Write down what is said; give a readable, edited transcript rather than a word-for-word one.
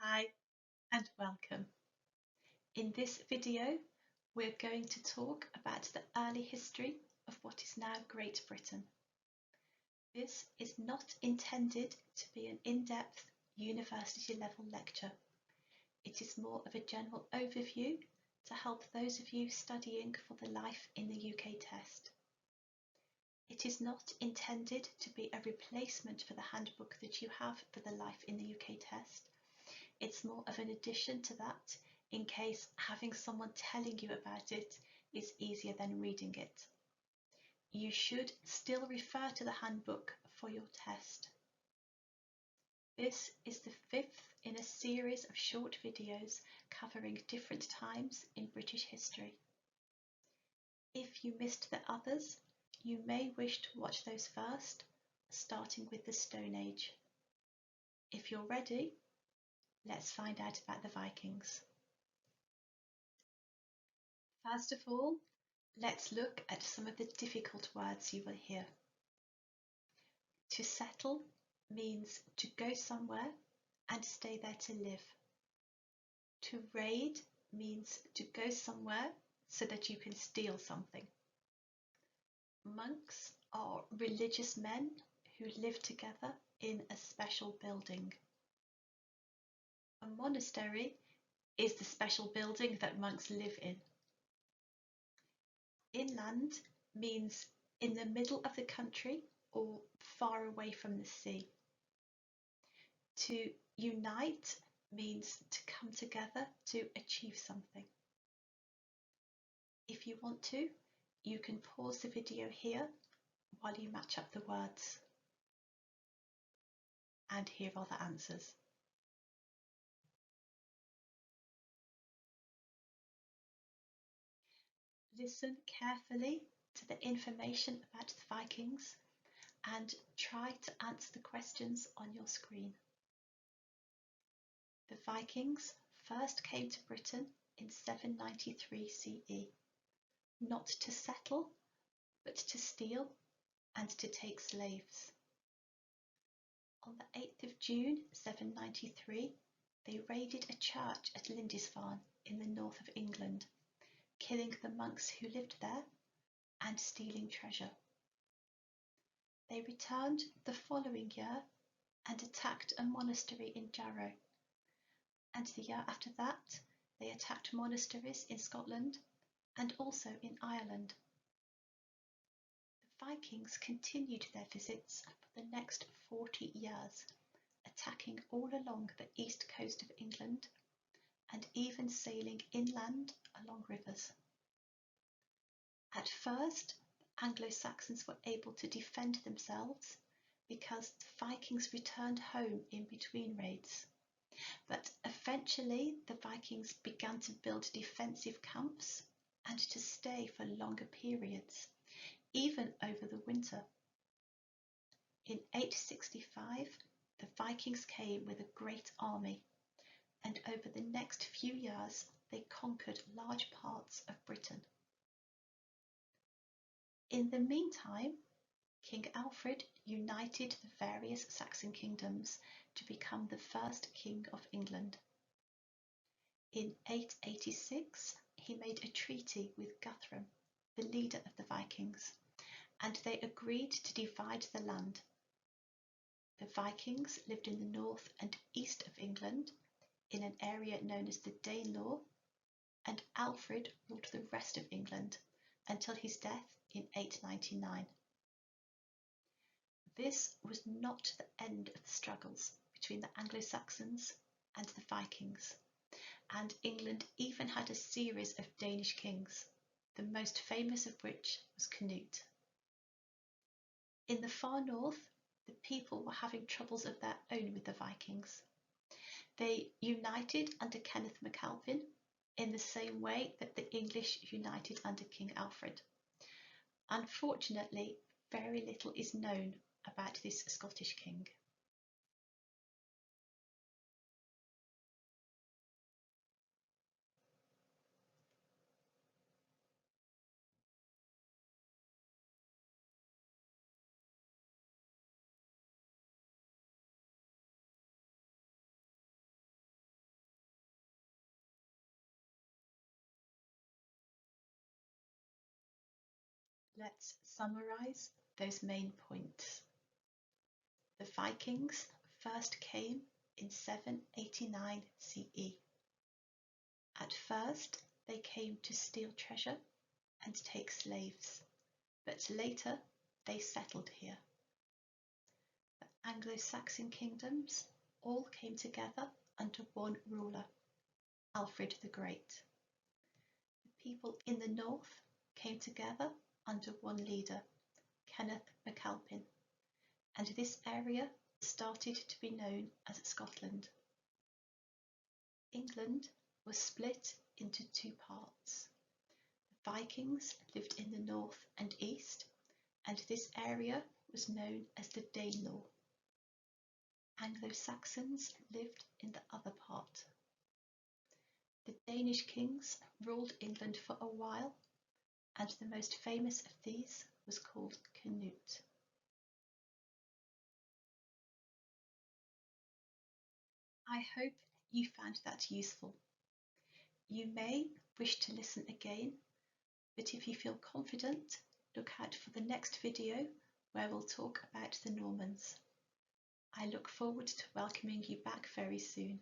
Hi and welcome. In this video, we're going to talk about the early history of what is now Great Britain. This is not intended to be an in-depth university level lecture. It is more of a general overview to help those of you studying for the Life in the UK test. It is not intended to be a replacement for the handbook that you have for the Life in the UK test. It's more of an addition to that in case having someone telling you about it is easier than reading it. You should still refer to the handbook for your test. This is the fifth in a series of short videos covering different times in British history. If you missed the others, you may wish to watch those first, starting with the Stone Age. If you're ready, let's find out about the Vikings. First of all, let's look at some of the difficult words you will hear. To settle means to go somewhere and stay there to live. To raid means to go somewhere so that you can steal something. Monks are religious men who live together in a special building. A monastery is the special building that monks live in. Inland means in the middle of the country or far away from the sea. To unite means to come together to achieve something. If you want to, you can pause the video here while you match up the words. And here are the answers. Listen carefully to the information about the Vikings and try to answer the questions on your screen. The Vikings first came to Britain in 793 CE, not to settle, but to steal and to take slaves. On the 8th of June 793, they raided a church at Lindisfarne in the north of England, killing the monks who lived there and stealing treasure. They returned the following year and attacked a monastery in Jarrow, and the year after that they attacked monasteries in Scotland and also in Ireland. The Vikings continued their visits for the next 40 years, attacking all along the east coast of England and even sailing inland along rivers. At first, the Anglo-Saxons were able to defend themselves because the Vikings returned home in between raids. But eventually the Vikings began to build defensive camps and to stay for longer periods, even over the winter. In 865, the Vikings came with a great army, and over the next few years they conquered large parts of Britain. In the meantime, King Alfred united the various Saxon kingdoms to become the first king of England. In 886, he made a treaty with Guthrum, the leader of the Vikings, and they agreed to divide the land. The Vikings lived in the north and east of England in an area known as the Danelaw, and Alfred ruled the rest of England until his death in 899. This was not the end of the struggles between the Anglo-Saxons and the Vikings, and England even had a series of Danish kings, the most famous of which was Canute. In the far north, the people were having troubles of their own with the Vikings. They united under Kenneth MacAlpin in the same way that the English united under King Alfred. Unfortunately, very little is known about this Scottish king. Let's summarise those main points. The Vikings first came in 789 CE. At first, they came to steal treasure and take slaves, but later they settled here. The Anglo-Saxon kingdoms all came together under one ruler, Alfred the Great. The people in the north came together under one leader, Kenneth MacAlpin, and this area started to be known as Scotland. England was split into two parts. The Vikings lived in the north and east, and this area was known as the Danelaw. Anglo-Saxons lived in the other part. The Danish kings ruled England for a while, and the most famous of these was called Canute. I hope you found that useful. You may wish to listen again, but if you feel confident, look out for the next video where we'll talk about the Normans. I look forward to welcoming you back very soon.